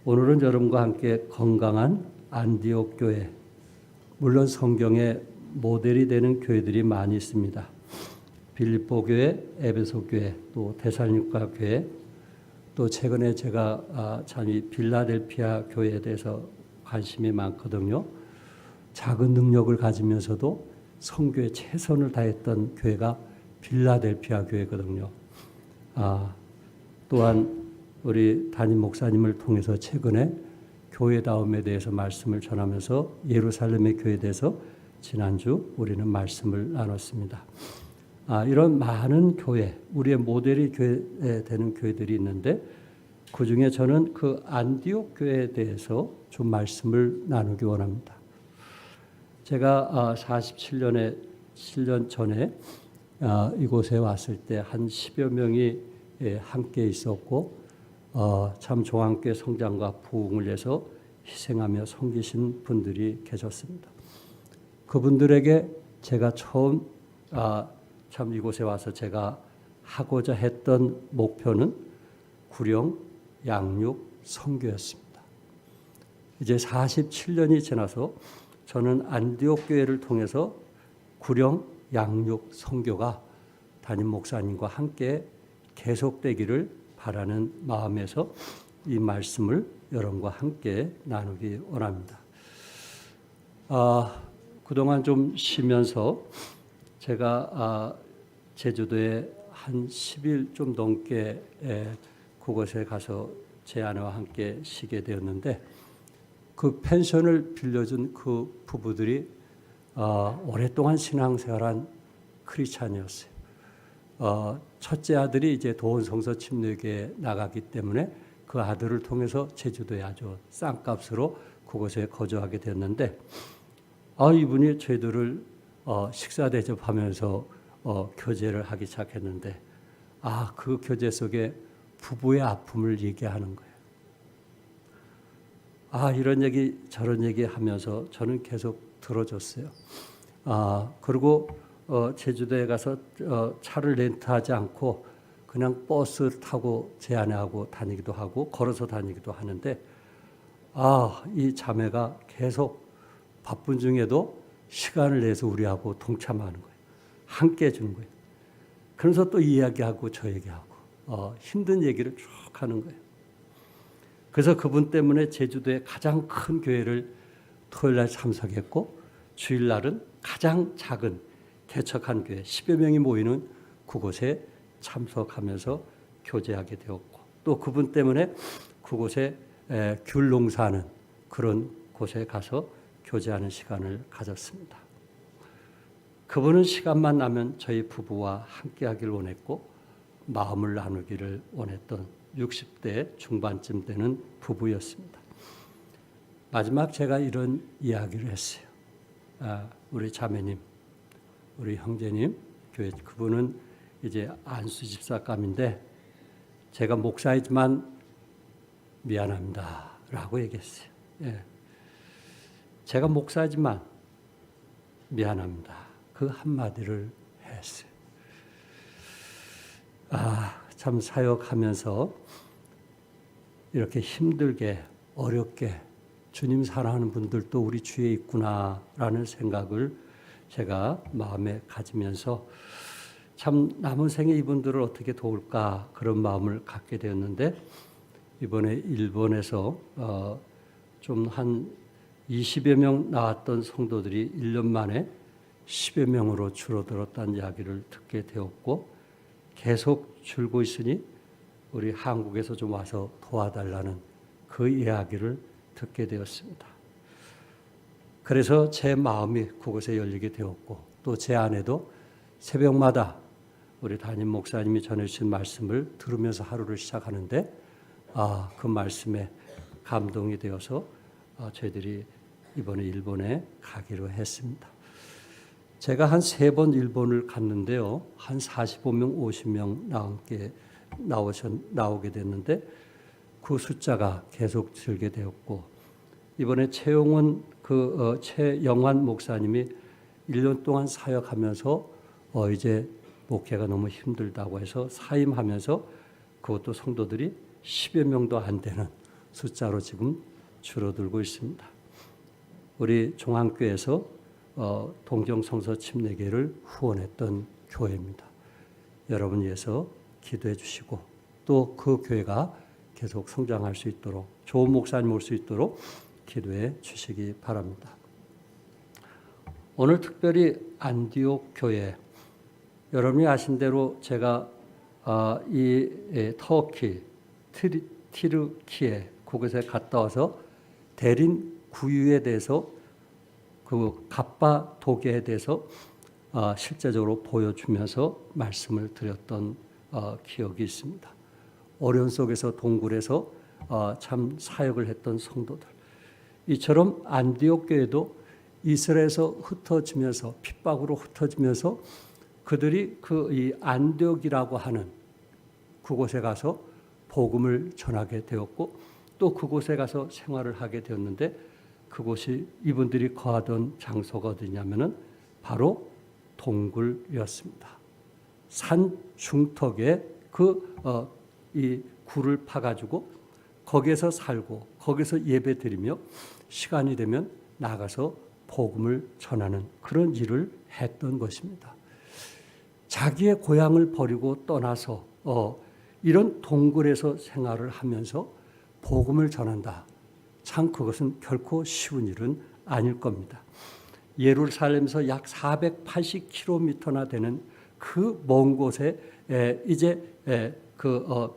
오늘은 여러분과 함께 건강한 안디옥 교회, 물론 성경에 모델이 되는 교회들이 많이 있습니다. 빌립보 교회, 에베소 교회, 또 데살로니가 교회, 또 최근에 제가 참 이 빌라델피아 교회에 대해서 관심이 많거든요. 작은 능력을 가지면서도 선교에 최선을 다했던 교회가 빌라델피아 교회거든요. 또한 우리 담임 목사님을 통해서 최근에 교회다움에 대해서 말씀을 전하면서 예루살렘의 교회에 대해서 지난주 우리는 말씀을 나눴습니다. 이런 많은 교회, 우리의 모델이 되는 교회들이 있는데 그 중에 저는 그 안디옥 교회에 대해서 좀 말씀을 나누기 원합니다. 제가 7년 전에 이곳에 왔을 때 한 10여 명이 함께 있었고 참 종안교회 성장과 부흥을 위해서 희생하며 섬기신 분들이 계셨습니다. 그분들에게 제가 처음 참 이곳에 와서 제가 하고자 했던 목표는 구령 양육 선교였습니다. 이제 47년이 지나서 저는 안디옥 교회를 통해서 구령 양육 선교가 담임 목사님과 함께 계속되기를 바라는 마음에서 이 말씀을 여러분과 함께 나누기 원합니다. 그동안 좀 쉬면서 제가 제주도에 한 10일 좀 넘게 그곳에 가서 제 아내와 함께 쉬게 되었는데 그 펜션을 빌려준 그 부부들이 오랫동안 신앙생활한 크리스찬이었어요. 첫째 아들이 이제 도원성서 침례교회에 나가기 때문에 그 아들을 통해서 제주도에 아주 싼 값으로 그곳에 거주하게 됐는데 이분이 저희들을 식사 대접하면서 교제를 하기 시작했는데 그 교제 속에 부부의 아픔을 얘기하는 거예요. 이런 얘기 저런 얘기 하면서 저는 계속 들어줬어요. 그리고 제주도에 가서 차를 렌트하지 않고 그냥 버스 타고 제 아내하고 다니기도 하고 걸어서 다니기도 하는데 이 자매가 계속 바쁜 중에도 시간을 내서 우리하고 동참하는 거예요. 함께 해주는 거예요. 그러면서 또 이야기하고 저 얘기하고 힘든 얘기를 쭉 하는 거예요. 그래서 그분 때문에 제주도의 가장 큰 교회를 토요일날 참석했고 주일날은 가장 작은 개척한 교회 10여 명이 모이는 그곳에 참석하면서 교제하게 되었고 또 그분 때문에 그곳에 귤 농사하는 그런 곳에 가서 교제하는 시간을 가졌습니다. 그분은 시간만 나면 저희 부부와 함께하기를 원했고 마음을 나누기를 원했던 60대 중반쯤 되는 부부였습니다. 마지막 제가 이런 이야기를 했어요. 우리 자매님, 우리 형제님, 교회 그분은 이제 안수 집사감인데 제가 목사이지만 미안합니다 라고 얘기했어요. 제가 목사지만 미안합니다. 그 한마디를 했어요. 참 사역하면서 이렇게 힘들게 어렵게 주님 사랑하는 분들도 우리 주위에 있구나라는 생각을 제가 마음에 가지면서 참 남은 생에 이분들을 어떻게 도울까 그런 마음을 갖게 되었는데 이번에 일본에서 좀 한 20여 명 나왔던 성도들이 1년 만에 10여 명으로 줄어들었다는 이야기를 듣게 되었고 계속 줄고 있으니 우리 한국에서 좀 와서 도와달라는 그 이야기를 듣게 되었습니다. 그래서 제 마음이 그곳에 열리게 되었고 또 제 아내도 새벽마다 우리 담임 목사님이 전해주신 말씀을 들으면서 하루를 시작하는데 그 말씀에 감동이 되어서 저희들이 이번에 일본에 가기로 했습니다. 제가 한 3번 일본을 갔는데요. 한 45명, 50명 넘게 나오게 됐는데 그 숫자가 계속 줄게 되었고 이번에 최영환 목사님이 1년 동안 사역하면서 이제 목회가 너무 힘들다고 해서 사임하면서 그것도 성도들이 10여 명도 안 되는 숫자로 지금 줄어들고 있습니다. 우리 종안교회에서 동정성서 침례교회를 후원했던 교회입니다. 여러분 위해서 기도해 주시고 또 그 교회가 계속 성장할 수 있도록 좋은 목사님 올 수 있도록 기도해 주시기 바랍니다. 오늘 특별히 안디옥 교회, 여러분이 아신 대로 제가 이 터키 티르키에 그곳에 갔다 와서 대린 구유에 대해서 그 갑바도게에 대해서 실제적으로 보여주면서 말씀을 드렸던 기억이 있습니다. 어려운 속에서 동굴에서 참 사역을 했던 성도들, 이처럼 안디옥 교회도 이스라엘에서 흩어지면서 핍박으로 흩어지면서 그들이 이 안디옥이라고 하는 그곳에 가서 복음을 전하게 되었고 또 그곳에 가서 생활을 하게 되었는데 그곳이 이분들이 거하던 장소가 어디냐면은 바로 동굴이었습니다. 산 중턱에 이 굴을 파가지고 거기에서 살고 거기서 예배드리며 시간이 되면 나가서 복음을 전하는 그런 일을 했던 것입니다. 자기의 고향을 버리고 떠나서 이런 동굴에서 생활을 하면서 복음을 전한다. 참 그것은 결코 쉬운 일은 아닐 겁니다. 예루살렘에서 약 480km나 되는 그 먼 곳에 이제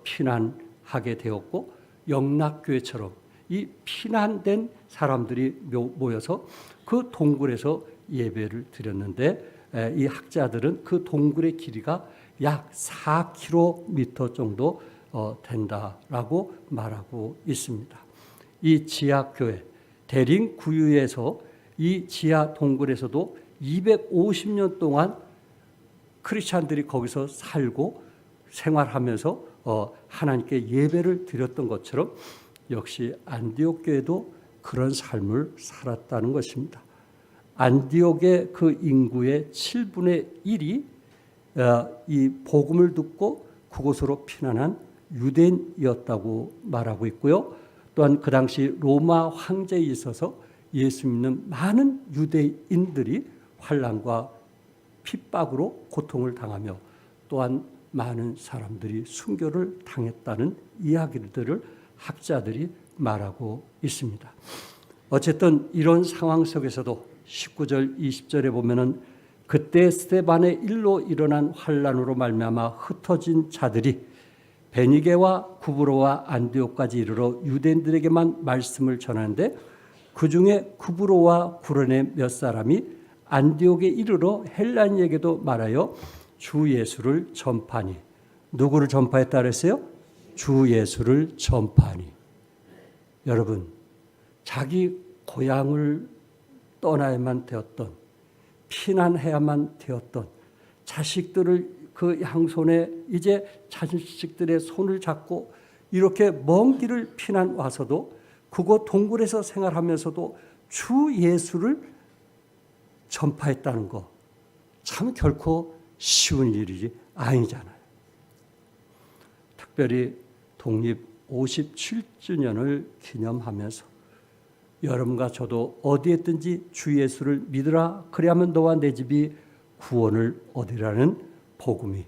피난하게 되었고 영락교회처럼 이 피난된 사람들이 모여서 그 동굴에서 예배를 드렸는데 이 학자들은 그 동굴의 길이가 약 4km 정도 된다라고 말하고 있습니다. 이 지하교회 대림 구유에서 이 지하 동굴에서도 250년 동안 크리스찬들이 거기서 살고 생활하면서 하나님께 예배를 드렸던 것처럼 역시 안디옥 교회도 그런 삶을 살았다는 것입니다. 안디옥의 그 인구의 7분의 1이 이 복음을 듣고 그곳으로 피난한 유대인이었다고 말하고 있고요. 또한 그 당시 로마 황제에 있어서 예수 믿는 많은 유대인들이 환난과 핍박으로 고통을 당하며 또한 많은 사람들이 순교를 당했다는 이야기들을 학자들이 말하고 있습니다. 어쨌든 이런 상황 속에서도 19절 20절에 보면은 그때 스데반의 일로 일어난 환난으로 말미암아 흩어진 자들이 베니게와 구브로와 안디옥까지 이르러 유대인들에게만 말씀을 전하는데 그중에 구브로와 구레네 몇 사람이 안디옥에 이르러 헬라인에게도 말하여 주 예수를 전파하니. 누구를 전파했다 그랬어요? 주 예수를 전파하니. 여러분, 자기 고향을 떠나야만 되었던, 피난해야만 되었던 자식들을 그 양손에 이제 자식들의 손을 잡고 이렇게 먼 길을 피난 와서도 그곳 동굴에서 생활하면서도 주 예수를 전파했다는 거 참 결코 쉬운 일이 아니잖아요. 특별히 독립 57주년을 기념하면서 여러분과 저도 어디에 있든지 주 예수를 믿으라 그리하면 너와 내 집이 구원을 얻으라는 복음이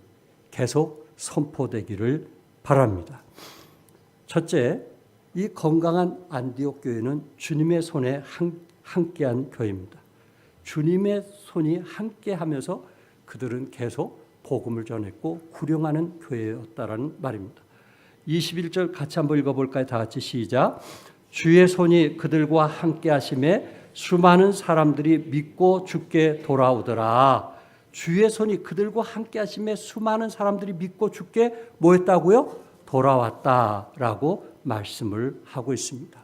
계속 선포되기를 바랍니다. 첫째, 이 건강한 안디옥 교회는 주님의 손에 함께한 교회입니다. 주님의 손이 함께하면서 그들은 계속 복음을 전했고 구령하는 교회였다라는 말입니다. 21절 같이 한번 읽어볼까요? 다 같이 시작. 주의 손이 그들과 함께하심에 수많은 사람들이 믿고 주께 돌아오더라. 주의 손이 그들과 함께하심에 수많은 사람들이 믿고 주께 뭐 했다고요? 돌아왔다라고 말씀을 하고 있습니다.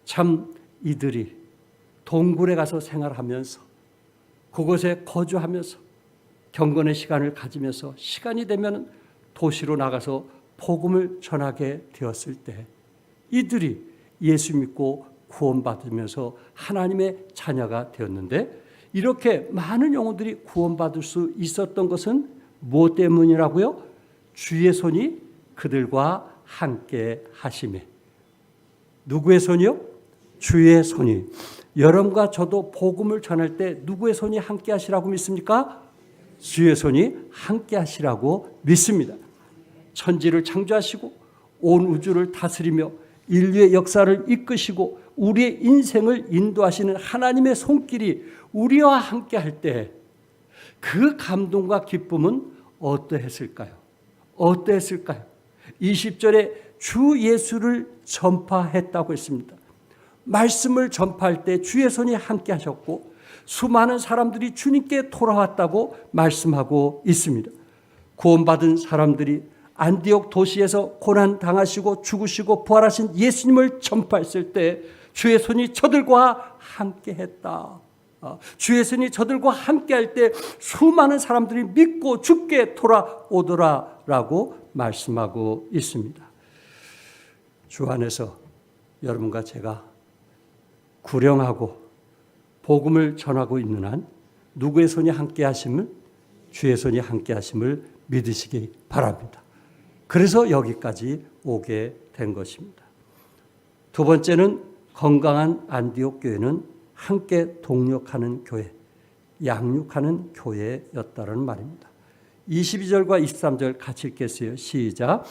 참 이들이 동굴에 가서 생활하면서 그곳에 거주하면서 경건의 시간을 가지면서 시간이 되면 도시로 나가서 복음을 전하게 되었을 때 이들이 예수 믿고 구원받으면서 하나님의 자녀가 되었는데 이렇게 많은 영혼들이 구원받을 수 있었던 것은 무엇 때문이라고요? 주의 손이 그들과 함께 하심에. 누구의 손이요? 주의 손이. 여러분과 저도 복음을 전할 때 누구의 손이 함께 하시라고 믿습니까? 주의 손이 함께 하시라고 믿습니다. 천지를 창조하시고 온 우주를 다스리며 인류의 역사를 이끄시고 우리의 인생을 인도하시는 하나님의 손길이 우리와 함께 할 때 그 감동과 기쁨은 어떠했을까요? 어떠했을까요? 20절에 주 예수를 전파했다고 했습니다. 말씀을 전파할 때 주의 손이 함께 하셨고 수많은 사람들이 주님께 돌아왔다고 말씀하고 있습니다. 구원받은 사람들이 안디옥 도시에서 고난 당하시고 죽으시고 부활하신 예수님을 전파했을 때 주의 손이 저들과 함께 했다. 주의 손이 저들과 함께 할 때 수많은 사람들이 믿고 주께 돌아오더라라고 말씀하고 있습니다. 주 안에서 여러분과 제가 구령하고 복음을 전하고 있는 한 누구의 손이 함께 하심을? 주의 손이 함께 하심을 믿으시기 바랍니다. 그래서 여기까지 오게 된 것입니다. 두 번째는 건강한 안디옥 교회는 함께 동력하는 교회, 양육하는 교회였다는 말입니다. 22절과 23절 같이 읽겠어요. 시작.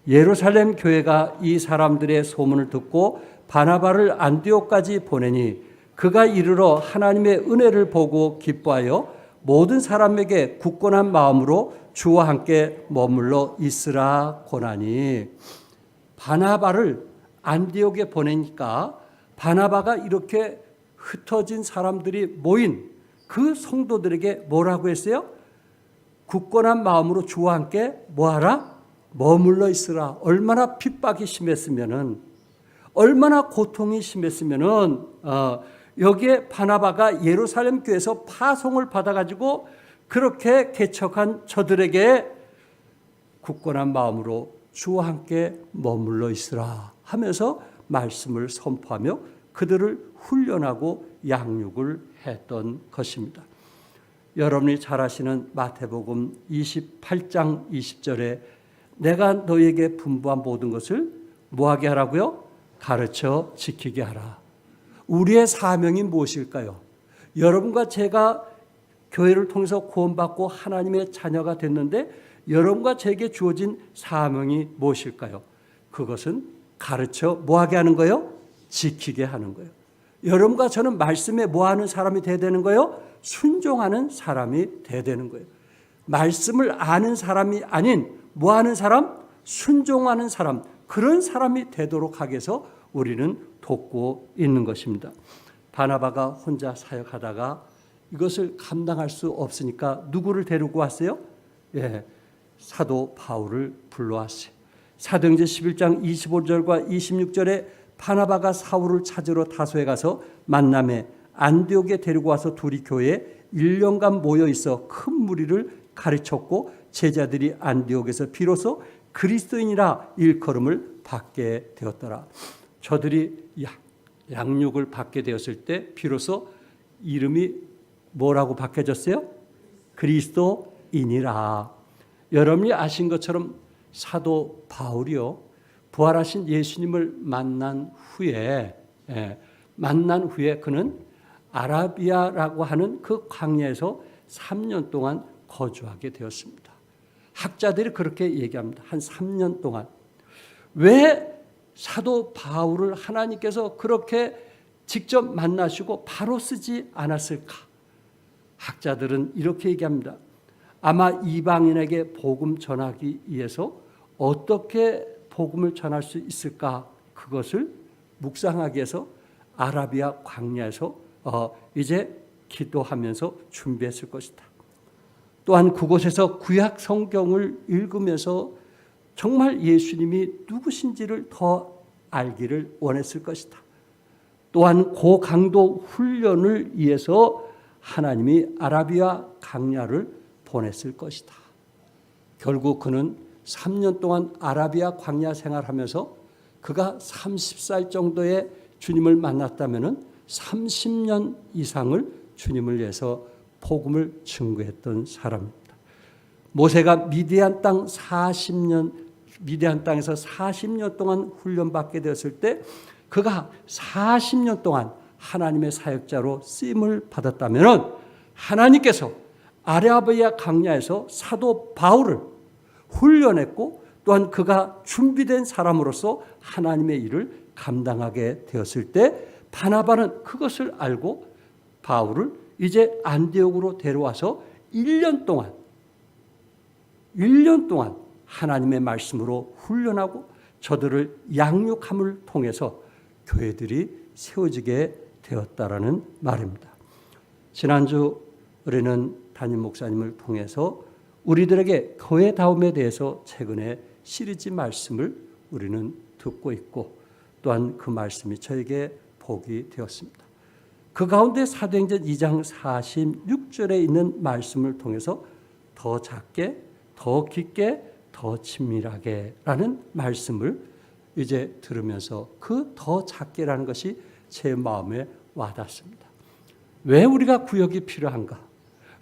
예루살렘 교회가 이 사람들의 소문을 듣고 바나바를 안디옥까지 보내니 그가 이르러 하나님의 은혜를 보고 기뻐하여 모든 사람에게 굳건한 마음으로 주와 함께 머물러 있으라 고나니. 바나바를 안디옥에 보내니까 바나바가 이렇게 흩어진 사람들이 모인 그 성도들에게 뭐라고 했어요? 굳건한 마음으로 주와 함께 뭐하라? 머물러 있으라. 얼마나 핍박이 심했으면은, 얼마나 고통이 심했으면은 여기에 바나바가 예루살렘 교회에서 파송을 받아가지고 그렇게 개척한 저들에게 굳건한 마음으로 주와 함께 머물러 있으라 하면서 말씀을 선포하며 그들을 훈련하고 양육을 했던 것입니다. 여러분이 잘 아시는 마태복음 28장 20절에 내가 너희에게 분부한 모든 것을 뭐하게 하라고요? 가르쳐 지키게 하라. 우리의 사명이 무엇일까요? 여러분과 제가 교회를 통해서 구원받고 하나님의 자녀가 됐는데 여러분과 제게 주어진 사명이 무엇일까요? 그것은 가르쳐 뭐하게 하는 거예요? 지키게 하는 거예요. 여러분과 저는 말씀에 뭐하는 사람이 돼야 되는 거예요? 순종하는 사람이 돼야 되는 거예요. 말씀을 아는 사람이 아닌 뭐하는 사람? 순종하는 사람. 그런 사람이 되도록 하기 위해서 우리는 돕고 있는 것입니다. 바나바가 혼자 사역하다가 이것을 감당할 수 없으니까 누구를 데리고 왔어요? 사도 바울을 불러왔어요. 사도행전 11장 25절과 26절에 바나바가 사울을 찾으러 다소에 가서 만남에 안디옥에 데리고 와서 둘이 교회에 1년간 모여 있어 큰 무리를 가르쳤고 제자들이 안디옥에서 비로소 그리스도인이라 일컬음을 받게 되었더라. 저들이 양육을 받게 되었을 때 비로소 이름이 뭐라고 바뀌어졌어요? 그리스도인이라. 여러분이 아신 것처럼 사도 바울이요, 부활하신 예수님을 만난 후에 그는 아라비아라고 하는 그 광야에서 3년 동안 거주하게 되었습니다. 학자들이 그렇게 얘기합니다. 한 3년 동안. 왜 사도 바울을 하나님께서 그렇게 직접 만나시고 바로 쓰지 않았을까? 학자들은 이렇게 얘기합니다. 아마 이방인에게 복음 전하기 위해서 어떻게 복음을 전할 수 있을까? 그것을 묵상하기 위해서 아라비아 광야에서 이제 기도하면서 준비했을 것이다. 또한 그곳에서 구약 성경을 읽으면서 정말 예수님이 누구신지를 더 알기를 원했을 것이다. 또한 고강도 훈련을 위해서 하나님이 아라비아 광야를 보냈을 것이다. 결국 그는 3년 동안 아라비아 광야 생활하면서 그가 30살 정도의 주님을 만났다면 30년 이상을 주님을 위해서 복음을 증거했던 사람입니다. 모세가 미디안 땅에서 40년 동안 훈련받게 되었을 때 그가 40년 동안 하나님의 사역자로 쓰임을 받았다면 하나님께서 아라비아 광야에서 사도 바울을 훈련했고 또한 그가 준비된 사람으로서 하나님의 일을 감당하게 되었을 때 바나바는 그것을 알고 바울을 이제 안디옥으로 데려와서 1년 동안 하나님의 말씀으로 훈련하고 저들을 양육함을 통해서 교회들이 세워지게 되었다라는 말입니다. 지난주 우리는 담임 목사님을 통해서 우리들에게 교회다움에 대해서 최근에 시리즈 말씀을 우리는 듣고 있고 또한 그 말씀이 저에게 복이 되었습니다. 그 가운데 사도행전 2장 46절에 있는 말씀을 통해서 더 작게, 더 깊게, 더 친밀하게 라는 말씀을 이제 들으면서 그 더 작게라는 것이 제 마음에 와닿습니다. 왜 우리가 구역이 필요한가?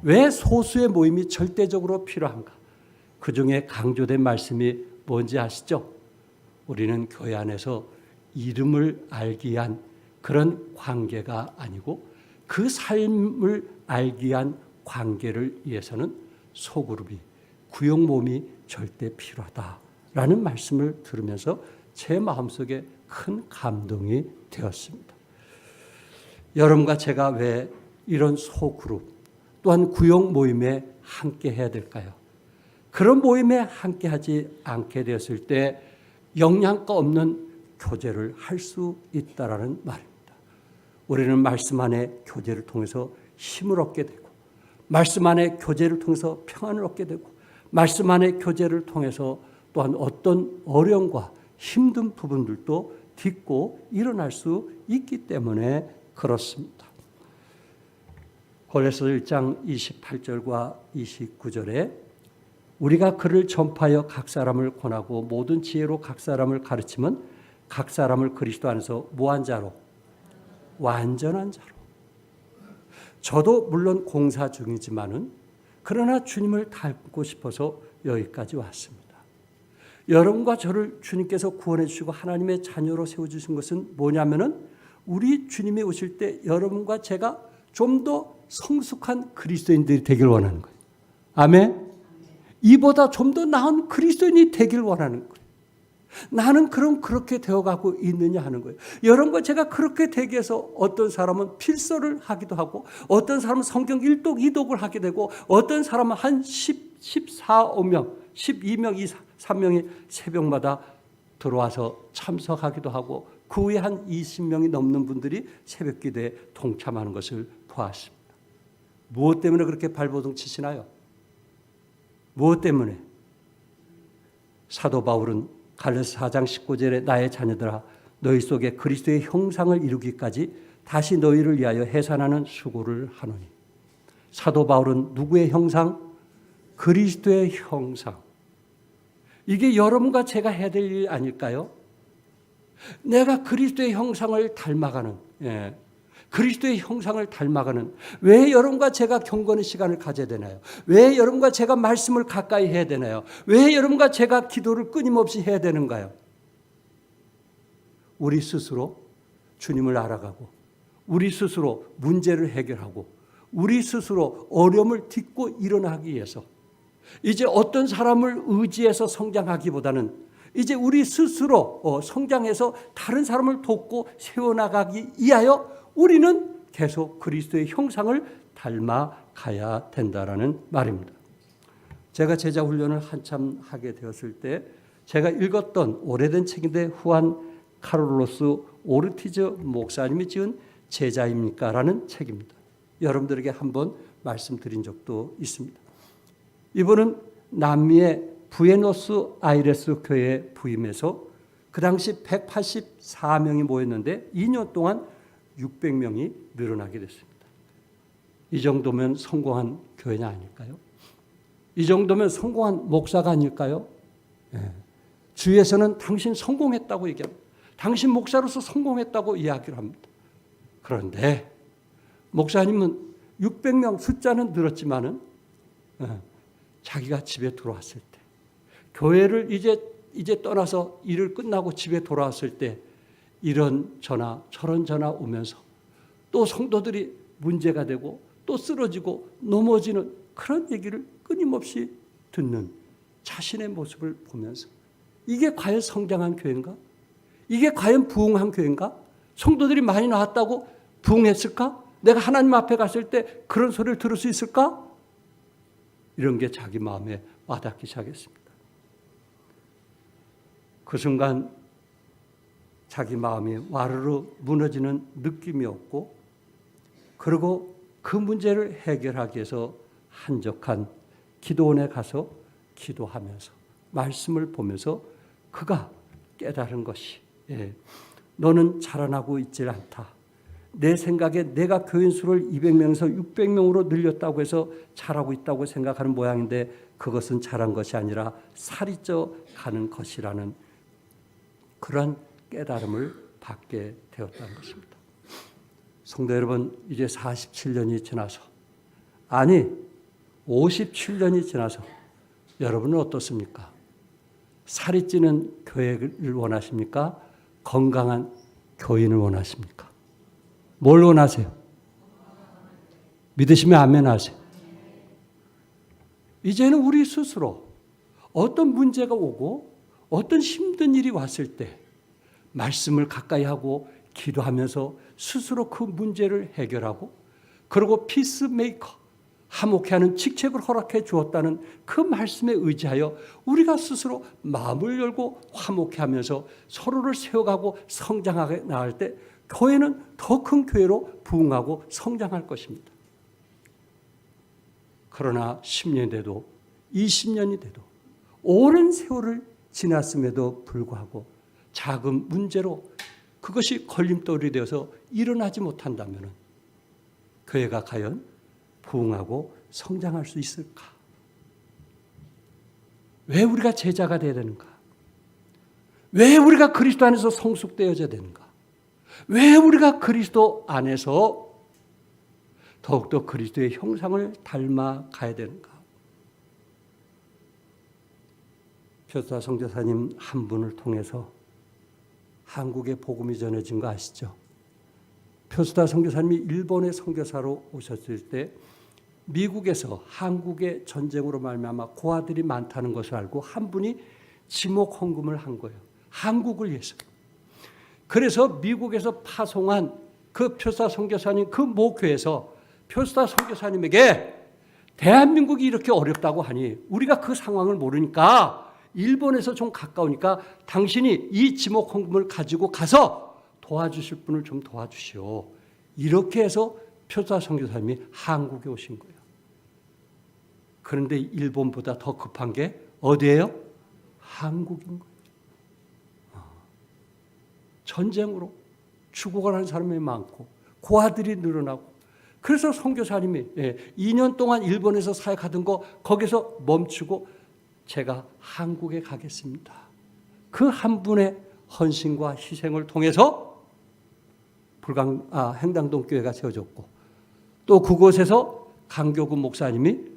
왜 소수의 모임이 절대적으로 필요한가? 그 중에 강조된 말씀이 뭔지 아시죠? 우리는 교회 안에서 이름을 알기 위한 그런 관계가 아니고 그 삶을 알기 위한 관계를 위해서는 소그룹이, 구역 모임이 절대 필요하다라는 말씀을 들으면서 제 마음속에 큰 감동이 되었습니다. 여러분과 제가 왜 이런 소그룹 또한 구역 모임에 함께 해야 될까요? 그런 모임에 함께 하지 않게 되었을 때 영양가 없는 교제를 할 수 있다라는 말입니다. 우리는 말씀 안에 교제를 통해서 힘을 얻게 되고 말씀 안에 교제를 통해서 평안을 얻게 되고 말씀 안에 교제를 통해서 또한 어떤 어려움과 힘든 부분들도 딛고 일어날 수 있기 때문에 그렇습니다. 고린도서 1장 28절과 29절에 우리가 그를 전파하여 각 사람을 권하고 모든 지혜로 각 사람을 가르치면 각 사람을 그리스도 안에서 무한 자로, 완전한 자로. 저도 물론 공사 중이지만은 그러나 주님을 닮고 싶어서 여기까지 왔습니다. 여러분과 저를 주님께서 구원해 주시고 하나님의 자녀로 세워주신 것은 뭐냐면은 우리 주님이 오실 때 여러분과 제가 좀 더 성숙한 그리스도인들이 되길 원하는 거예요. 아멘. 이보다 좀 더 나은 그리스도인이 되길 원하는 거예요. 나는 그럼 그렇게 되어가고 있느냐 하는 거예요. 여러분과 제가 그렇게 되기 위해서 어떤 사람은 필서를 하기도 하고 어떤 사람은 성경 1독 2독을 하게 되고 어떤 사람은 한 14명 12명 3명이 새벽마다 들어와서 참석하기도 하고 그 후에 한 20명이 넘는 분들이 새벽 기도에 동참하는 것을 보았습니다. 무엇 때문에 그렇게 발버둥 치시나요? 무엇 때문에? 사도 바울은 갈라디아서 4장 19절에 나의 자녀들아 너희 속에 그리스도의 형상을 이루기까지 다시 너희를 위하여 해산하는 수고를 하노니. 사도 바울은 누구의 형상? 그리스도의 형상. 이게 여러분과 제가 해야 될 일 아닐까요? 내가 그리스도의 형상을 닮아가는, 그리스도의 형상을 닮아가는, 왜 여러분과 제가 경건의 시간을 가져야 되나요? 왜 여러분과 제가 말씀을 가까이 해야 되나요? 왜 여러분과 제가 기도를 끊임없이 해야 되는가요? 우리 스스로 주님을 알아가고 우리 스스로 문제를 해결하고 우리 스스로 어려움을 딛고 일어나기 위해서 이제 어떤 사람을 의지해서 성장하기보다는 이제 우리 스스로 성장해서 다른 사람을 돕고 세워나가기 위하여 우리는 계속 그리스도의 형상을 닮아가야 된다라는 말입니다. 제가 제자 훈련을 한참 하게 되었을 때 제가 읽었던 오래된 책인데 후안 카를로스 오르티즈 목사님이 지은 제자입니까? 라는 책입니다. 여러분들에게 한번 말씀드린 적도 있습니다. 이분은 남미의 부에노스 아이레스 교회에 부임해서 그 당시 184명이 모였는데 2년 동안 600명이 늘어나게 됐습니다. 이 정도면 성공한 교회냐 아닐까요? 이 정도면 성공한 목사가 아닐까요? 주위에서는 당신 성공했다고 얘기합니다. 당신 목사로서 성공했다고 이야기를 합니다. 그런데 목사님은 600명 숫자는 늘었지만은 자기가 집에 돌아왔을 때 교회를 이제 떠나서 일을 끝나고 집에 돌아왔을 때 이런 전화 저런 전화 오면서 또 성도들이 문제가 되고 또 쓰러지고 넘어지는 그런 얘기를 끊임없이 듣는 자신의 모습을 보면서 이게 과연 성장한 교회인가? 이게 과연 부흥한 교회인가? 성도들이 많이 나왔다고 부흥했을까? 내가 하나님 앞에 갔을 때 그런 소리를 들을 수 있을까? 이런 게 자기 마음에 와닿기 시작했습니다. 그 순간 자기 마음이 와르르 무너지는 느낌이었고, 그리고 그 문제를 해결하기 위해서 한적한 기도원에 가서 기도하면서 말씀을 보면서 그가 깨달은 것이, 너는 자라나고 있질 않다. 내 생각에 내가 교인 수를 200명에서 600명으로 늘렸다고 해서 자라고 있다고 생각하는 모양인데 그것은 자란 것이 아니라 살이 쪄 가는 것이라는 그런 깨달음을 받게 되었다는 것입니다. 성도 여러분, 이제 47년이 지나서, 아니 57년이 지나서 여러분은 어떻습니까? 살이 찌는 교회를 원하십니까? 건강한 교인을 원하십니까? 뭘 원하세요? 믿으시면 아멘 하세요. 이제는 우리 스스로 어떤 문제가 오고 어떤 힘든 일이 왔을 때 말씀을 가까이 하고 기도하면서 스스로 그 문제를 해결하고, 그리고 피스메이커, 화목케 하는 직책을 허락해 주었다는 그 말씀에 의지하여 우리가 스스로 마음을 열고 화목케 하면서 서로를 세워가고 성장하게 나갈 때 교회는 더 큰 교회로 부흥하고 성장할 것입니다. 그러나 10년이 돼도 20년이 돼도 오랜 세월을 지났음에도 불구하고 작은 문제로 그것이 걸림돌이 되어서 일어나지 못한다면 교회가 과연 부흥하고 성장할 수 있을까? 왜 우리가 제자가 되어야 되는가? 왜 우리가 그리스도 안에서 성숙되어져야 되는가? 왜 우리가 그리스도 안에서 더욱더 그리스도의 형상을 닮아가야 되는가? 표수다 선교사님 한 분을 통해서 한국에 복음이 전해진 거 아시죠? 표수다 선교사님이 일본의 선교사로 오셨을 때 미국에서 한국의 전쟁으로 말미암아 고아들이 많다는 것을 알고 한 분이 지목 헌금을 한 거예요. 한국을 위해서. 그래서 미국에서 파송한 그 표수다 선교사님 그 모교에서 표수다 선교사님에게 대한민국이 이렇게 어렵다고 하니 우리가 그 상황을 모르니까 일본에서 좀 가까우니까 당신이 이 지목 헌금을 가지고 가서 도와주실 분을 좀 도와주시오. 이렇게 해서 표수다 선교사님이 한국에 오신 거예요. 그런데 일본보다 더 급한 게 어디예요? 한국인 거예요. 전쟁으로 죽어가는 사람이 많고 고아들이 늘어나고, 그래서 선교사님이 2년 동안 일본에서 사역하던 거 거기서 멈추고 제가 한국에 가겠습니다. 그 한 분의 헌신과 희생을 통해서 행당동 교회가 세워졌고, 또 그곳에서 강교구 목사님이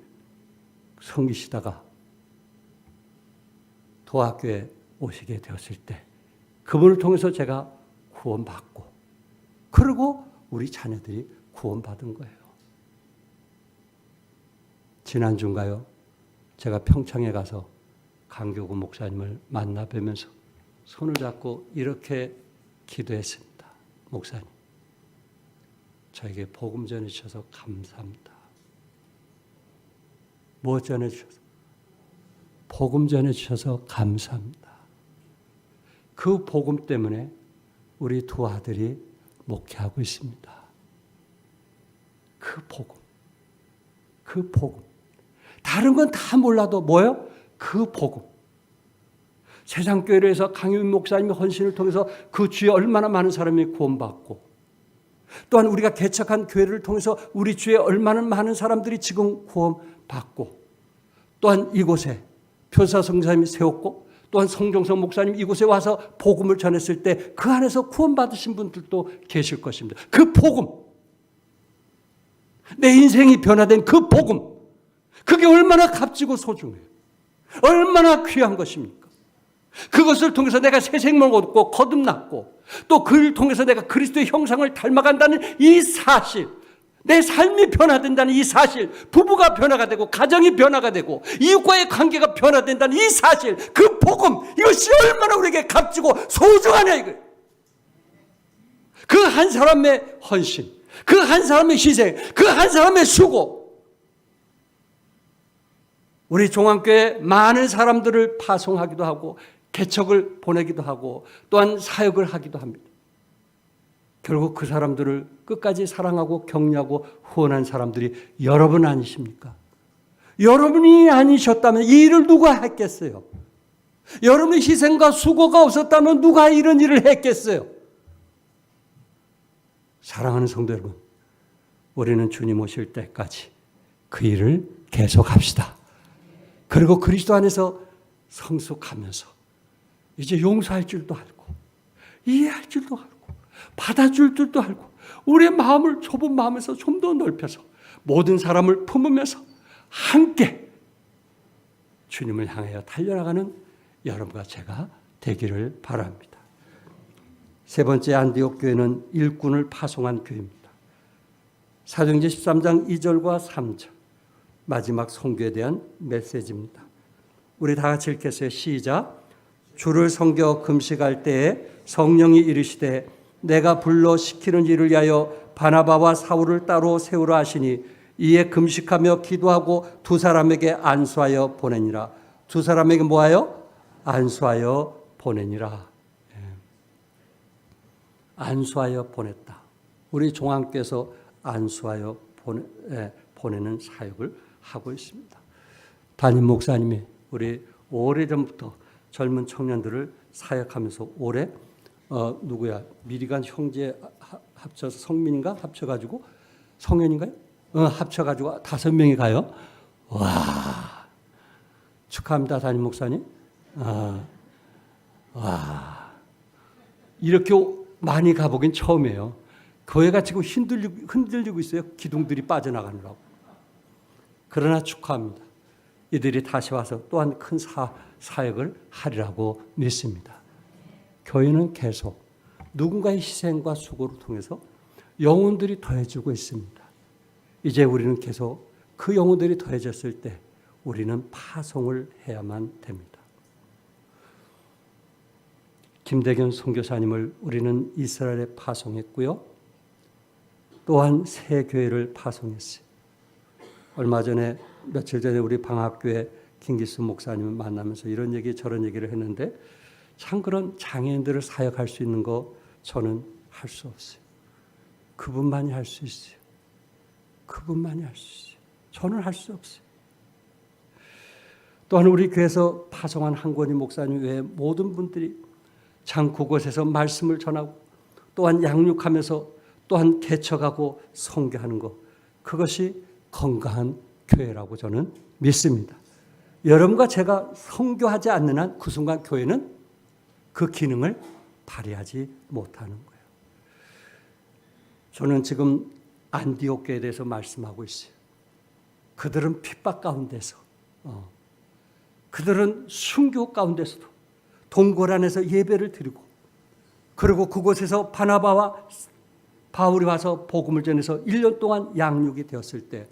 섬기시다가 도학교에 오시게 되었을 때 그분을 통해서 제가 구원받고, 그리고 우리 자녀들이 구원받은 거예요. 지난주인가요? 제가 평창에 가서 강교구 목사님을 만나 뵈면서 손을 잡고 이렇게 기도했습니다. 목사님, 저에게 복음 전해주셔서 감사합니다. 뭐 전해주셔서? 복음 전해주셔서 감사합니다. 그 복음 때문에 우리 두 아들이 목회하고 있습니다. 그 복음. 다른 건 다 몰라도 뭐예요? 그 복음. 세상교회에서 강유민 목사님의 헌신을 통해서 그 주에 얼마나 많은 사람이 구원받고, 또한 우리가 개척한 교회를 통해서 우리 주에 얼마나 많은 사람들이 지금 구원받고, 또한 이곳에 표사 성사님이 세웠고, 또한 성종석 목사님 이곳에 와서 복음을 전했을 때 그 안에서 구원받으신 분들도 계실 것입니다. 그 복음, 내 인생이 변화된 그 복음, 그게 얼마나 값지고 소중해요. 얼마나 귀한 것입니까? 그것을 통해서 내가 새 생명을 얻고 거듭났고 또 그를 통해서 내가 그리스도의 형상을 닮아간다는 이 사실, 내 삶이 변화된다는 이 사실, 부부가 변화가 되고 가정이 변화가 되고 이웃과의 관계가 변화된다는 이 사실, 그 복음, 이것이 얼마나 우리에게 값지고 소중하냐 이거예요. 그 한 사람의 헌신, 그 한 사람의 희생, 그 한 사람의 수고, 우리 종안교회 많은 사람들을 파송하기도 하고 개척을 보내기도 하고 또한 사역을 하기도 합니다. 결국 그 사람들을 끝까지 사랑하고 격려하고 후원한 사람들이 여러분 아니십니까? 여러분이 아니셨다면 이 일을 누가 했겠어요? 여러분의 희생과 수고가 없었다면 누가 이런 일을 했겠어요? 사랑하는 성도 여러분, 우리는 주님 오실 때까지 그 일을 계속합시다. 그리고 그리스도 안에서 성숙하면서 이제 용서할 줄도 알고 이해할 줄도 알고 받아줄 줄도 알고 우리의 마음을 좁은 마음에서 좀 더 넓혀서 모든 사람을 품으면서 함께 주님을 향하여 달려나가는 여러분과 제가 되기를 바랍니다. 세 번째, 안디옥 교회는 일꾼을 파송한 교회입니다. 사도행전 13장 2절과 3절 마지막 선교에 대한 메시지입니다. 우리 다 같이 읽겠어요. 시작. 주를 섬겨 금식할 때에 성령이 이르시되 내가 불러 시키는 일을 위하여 바나바와 사울을 따로 세우라 하시니 이에 금식하며 기도하고 두 사람에게 안수하여 보내니라. 두 사람에게 뭐하여? 안수하여 보내니라. 안수하여 보냈다. 우리 종안교회에서 안수하여 보내는 사역을 하고 있습니다. 담임 목사님이 우리 오래전부터 젊은 청년들을 사역하면서 올해 누구야? 미리간 형제 합쳐서 성민인가? 합쳐가지고 성현인가요? 합쳐가지고 5명이 가요. 와, 축하합니다, 담임 목사님. 와, 이렇게 많이 가보긴 처음이에요. 교회가 지금 흔들리고 있어요. 기둥들이 빠져나가느라고. 그러나 축하합니다. 이들이 다시 와서 또한 큰 사역을 하리라고 믿습니다. 교회는 계속 누군가의 희생과 수고를 통해서 영혼들이 더해지고 있습니다. 이제 우리는 계속 그 영혼들이 더해졌을 때 우리는 파송을 해야만 됩니다. 김대견 선교사님을 우리는 이스라엘에 파송했고요. 또한 새 교회를 파송했어요. 얼마 전에 며칠 전에 우리 방학교회 김기수 목사님을 만나면서 이런 얘기 저런 얘기를 했는데 참 그런 장애인들을 사역할 수 있는 거 저는 할 수 없어요. 그분만이 할 수 있어요. 그분만이 할 수 있어요. 저는 할 수 없어요. 또한 우리 교회에서 파송한 한권희 목사님 외에 모든 분들이 참 그곳에서 말씀을 전하고 또한 양육하면서 또한 개척하고 선교하는 것, 그것이 건강한 교회라고 저는 믿습니다. 여러분과 제가 선교하지 않는 한 그 순간 교회는 그 기능을 발휘하지 못하는 거예요. 저는 지금 안디옥 교회에 대해서 말씀하고 있어요. 그들은 핍박 가운데서 그들은 순교 가운데서도 동굴 안에서 예배를 드리고 그리고 그곳에서 바나바와 바울이 와서 복음을 전해서 1년 동안 양육이 되었을 때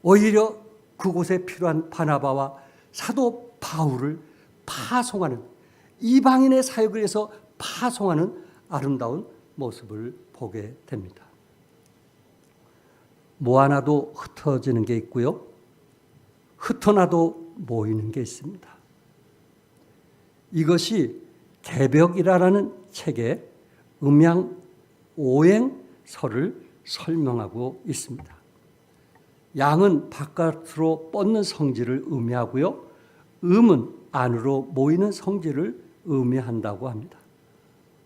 오히려 그곳에 필요한 바나바와 사도 바울을 파송하는 이방인의 사역을 위해서 파송하는 아름다운 모습을 보게 됩니다. 모아놔도 흩어지는 게 있고요. 흩어놔도 모이는 게 있습니다. 이것이 개벽이라는 책에 음양 오행설을 설명하고 있습니다. 양은 바깥으로 뻗는 성질을 의미하고요. 음은 안으로 모이는 성질을 의미한다고 합니다.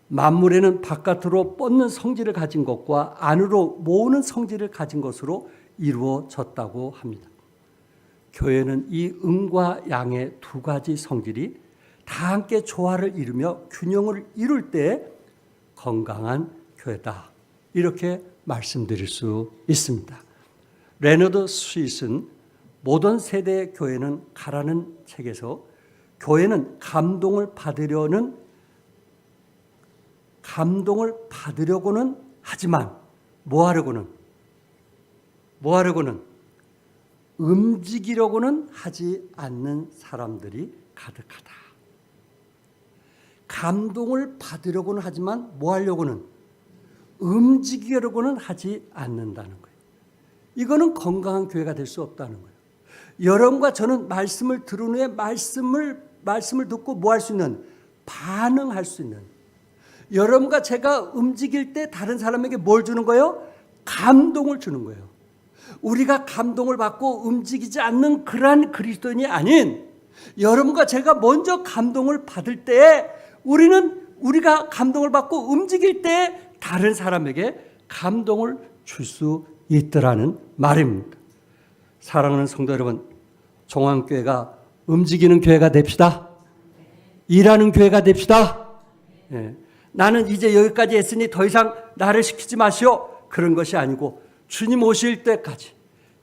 만물에는 바깥으로 뻗는 성질을 가진 것과 안으로 모으는 성질을 가진 것으로 이루어졌다고 합니다. 교회는 이 음과 양의 두 가지 성질이 다 함께 조화를 이루며 균형을 이룰 때 건강한 교회다. 이렇게 말씀드릴 수 있습니다. 레너드 스윗은 모던 세대의 교회는 가라는 책에서 교회는 감동을 받으려고는 하지만 뭐 하려고는 움직이려고는 하지 않는 사람들이 가득하다. 감동을 받으려고는 하지만 뭐 하려고는 움직이려고는 하지 않는다는 거예요. 이거는 건강한 교회가 될 수 없다는 거예요. 여러분과 저는 말씀을 들은 후에 말씀을 듣고 뭐 할 수 있는, 반응할 수 있는, 여러분과 제가 움직일 때 다른 사람에게 뭘 주는 거예요? 감동을 주는 거예요. 우리가 감동을 받고 움직이지 않는 그러한 그리스도인이 아닌, 여러분과 제가 먼저 감동을 받을 때 우리가 감동을 받고 움직일 때 다른 사람에게 감동을 줄 수 있더라는 말입니다. 사랑하는 성도 여러분, 종안교회가 움직이는 교회가 됩시다. 일하는 교회가 됩시다. 나는 이제 여기까지 했으니 더 이상 나를 시키지 마시오. 그런 것이 아니고 주님 오실 때까지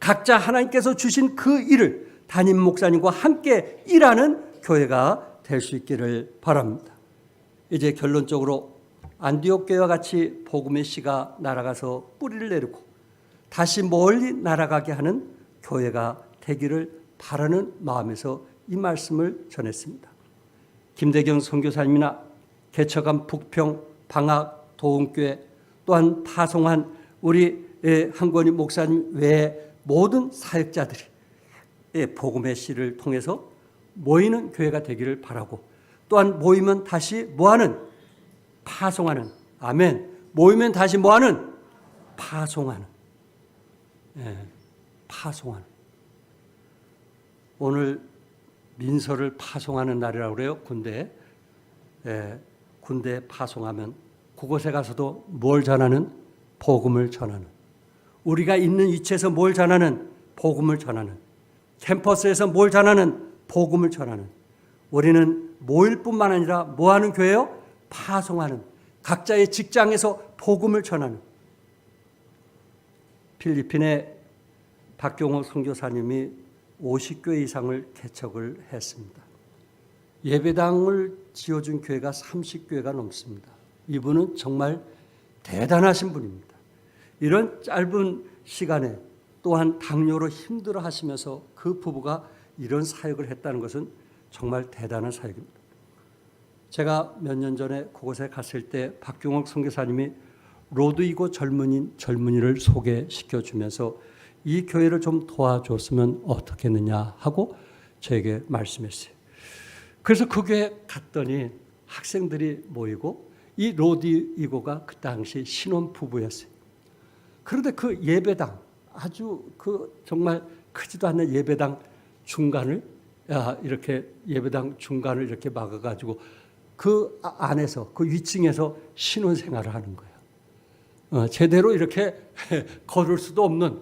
각자 하나님께서 주신 그 일을 담임 목사님과 함께 일하는 교회가 될 수 있기를 바랍니다. 이제 결론적으로 안디옥 교회와 같이 복음의 씨가 날아가서 뿌리를 내리고 다시 멀리 날아가게 하는 교회가 되기를 바라는 마음에서 이 말씀을 전했습니다. 김대경 선교사님이나 개척한 북평 방학 도움교회, 또한 파송한 우리 한권희 목사님 외에 모든 사역자들이 복음의 씨를 통해서 모이는 교회가 되기를 바라고, 또한 모이면 다시 뭐하는? 파송하는. 아멘. 모이면 다시 뭐하는? 파송하는. 파송하는. 오늘 민서를 파송하는 날이라고 그래요. 군대에 파송하면 그곳에 가서도 뭘 전하는? 복음을 전하는. 우리가 있는 위치에서 뭘 전하는? 복음을 전하는. 캠퍼스에서 뭘 전하는? 복음을 전하는. 우리는 모일 뿐만 아니라 뭐 하는 교회요? 파송하는. 각자의 직장에서 복음을 전하는. 필리핀의 박경호 선교사님이 50교회 이상을 개척을 했습니다. 예배당을 지어준 교회가 30교회가 넘습니다. 이분은 정말 대단하신 분입니다. 이런 짧은 시간에 또한 당뇨로 힘들어 하시면서 그 부부가 이런 사역을 했다는 것은 정말 대단한 사역입니다. 제가 몇 년 전에 그곳에 갔을 때 박경옥 선교사님이 로드이고 젊은이를 소개시켜 주면서 이 교회를 좀 도와줬으면 어떻겠느냐 하고 저에게 말씀했어요. 그래서 그 교회 갔더니 학생들이 모이고 이 로드이고가 그 당시 신혼 부부였어요. 그런데 그 예배당, 아주 그 정말 크지도 않는 예배당 중간을 이렇게 막아가지고 그 안에서, 그 위층에서 신혼생활을 하는 거예요. 제대로 이렇게 걸을 수도 없는,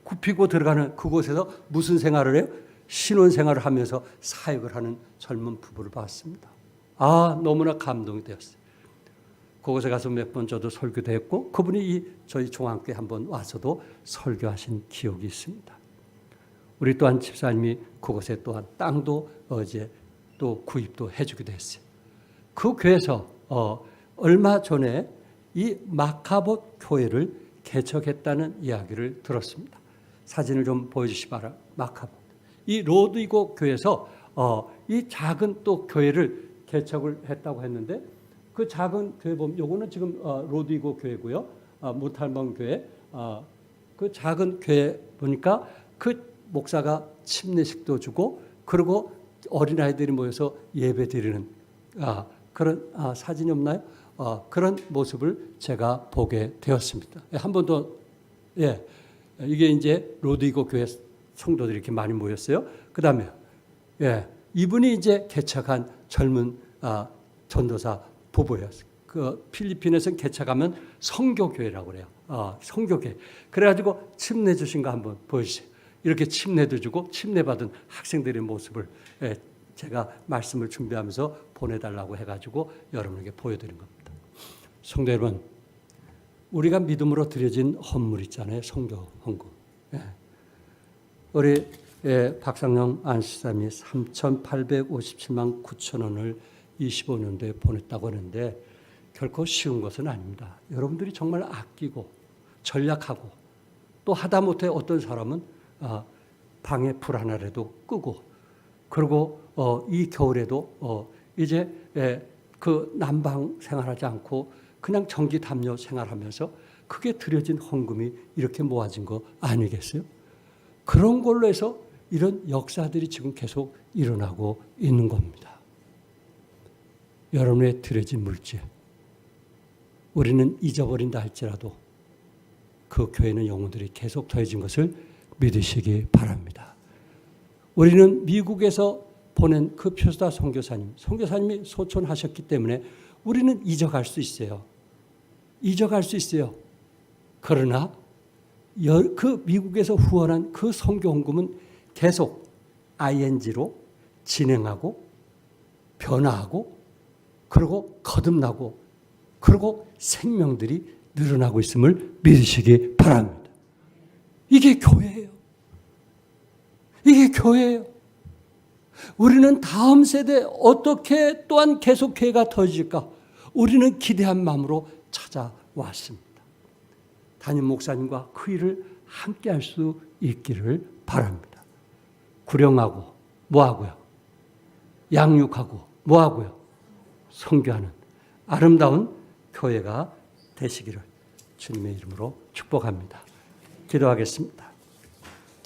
굽히고 들어가는 그곳에서 무슨 생활을 해요? 신혼생활을 하면서 사역을 하는 젊은 부부를 봤습니다. 너무나 감동이 되었어요. 그곳에 가서 몇 번 저도 설교도 했고, 그분이 저희 종안교회 한번 와서도 설교하신 기억이 있습니다. 우리 또한 집사님이 그곳에 또한 땅도 어제 또 구입도 해주기도 했어요. 그 교회에서 얼마 전에 이 마카봇 교회를 개척했다는 이야기를 들었습니다. 사진을 좀 보여주시 바라. 마카봇. 이 로드이고 교회에서 이 작은 또 교회를 개척을 했다고 했는데, 그 작은 교회 보면 요거는 지금 로드이고 교회고요. 무탈먼 교회. 그 작은 교회 보니까 그 목사가 침례식도 주고, 그리고 어린아이들이 모여서 예배 드리는 그런 사진이 없나요? 그런 모습을 제가 보게 되었습니다. 한 번 더, 이게 이제 로드이고 교회 성도들이 이렇게 많이 모였어요. 그 다음에, 이분이 이제 개척한 젊은 전도사 부부였어요. 그 필리핀에서 개척하면 성교교회라고 그래요. 성교교회. 그래가지고 침례 주신 거 한번 보여주세요. 이렇게 침례도 주고 침례받은 학생들의 모습을 제가 말씀을 준비하면서 보내달라고 해가지고 여러분에게 보여드린 겁니다. 성도 여러분, 우리가 믿음으로 드려진 헌물 있잖아요. 성교 헌금. 우리 박상영 안수사님이 3,857만 9천 원을 25년도에 보냈다고 하는데 결코 쉬운 것은 아닙니다. 여러분들이 정말 아끼고 전략하고 또 하다못해 어떤 사람은 방에 불 하나라도 끄고 그리고 이 겨울에도 이제 그 난방 생활하지 않고 그냥 전기 담요 생활하면서 그게 들여진 헌금이 이렇게 모아진 거 아니겠어요? 그런 걸로 해서 이런 역사들이 지금 계속 일어나고 있는 겁니다. 여러분의 들여진 물질, 우리는 잊어버린다 할지라도 그 교회는 영혼들이 계속 더해진 것을 믿으시기 바랍니다. 우리는 미국에서 보낸 그 표수다 선교사님이 소천하셨기 때문에 우리는 잊어갈 수 있어요. 잊어갈 수 있어요. 그러나 그 미국에서 후원한 그 선교 헌금은 계속 ing로 진행하고 변화하고 그리고 거듭나고 그리고 생명들이 늘어나고 있음을 믿으시기 바랍니다. 이게 교회예요. 이게 교회예요. 우리는 다음 세대에 어떻게 또한 계속 교회가 더해질까? 우리는 기대한 마음으로 찾아왔습니다. 담임 목사님과 그 일을 함께 할 수 있기를 바랍니다. 구령하고 뭐하고요? 양육하고 뭐하고요? 선교하는 아름다운 교회가 되시기를 주님의 이름으로 축복합니다. 기도하겠습니다.